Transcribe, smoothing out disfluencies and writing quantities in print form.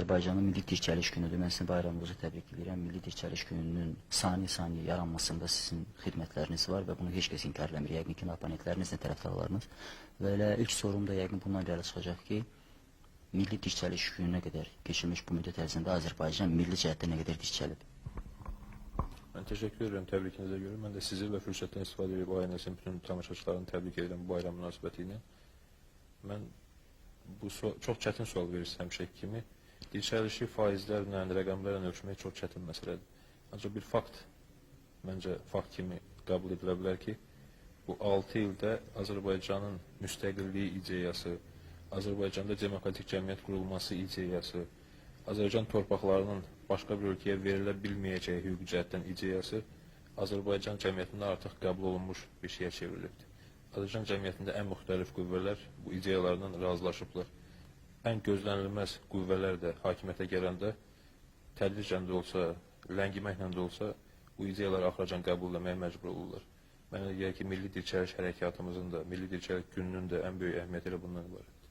Azərbaycanın Milli Dirçəliş günüdür. Mən sizin bayramınızı təbrik edirəm. Milli Dirçəliş gününün saniyə-saniyə yaranmasında sizin xidmətləriniz var və bunu heç kəs inkar eləmir. Yəqin ki, abonentlərinizlə tərəfdarlarınız. Və elə ilk sorum da yəqin bundan irəli çıxacaq ki, Milli Dirçəliş gününə qədər keçirilmiş bu müddət ərzində Azərbaycan milli cəhətdə nə qədər dirçəlidir? Mən təşəkkür edirəm təbrikinizə görə. Mən də sizi və fürsətdən istifadə edib ANS-in bütün tamaşaçılarını təbrik edirəm bu bayram münasibəti ilə. Mən çox çətin sual verirsiniz həmişəki kimi. Dirçəlişi faizlərlə, rəqəmlərlə ölçmək çox çətin məsələdir. Ancaq bir fakt, məncə fakt kimi qəbul edilə bilər ki, bu 6 ildə Azərbaycanın müstəqilliyi ideyası, Azərbaycanda demokratik cəmiyyət qurulması ideyası, Azərbaycan torpaqlarının başqa bir ölkəyə verilə bilməyəcəyi hüquqi cəhətdən ideyası Azərbaycan cəmiyyətində artıq qəbul olunmuş bir şeyə çevrilibdir. Azərbaycan cəmiyyətində ən müxtəlif qüvvələr bu ideyalardan razılaşıblar. Ən gözlənilməz qüvvələr də hakimiyyətə gələndə tədricən də olsa, ləngiməklə də olsa bu ideyaları axıracan qəbul etməyə məcbur olurlar. Mənə gəlir ki, Milli Dirçəliş hərəkatımızın da, Milli Dirçəliş gününün də ən böyük əhəmiyyəti elə bundan ibarətdir.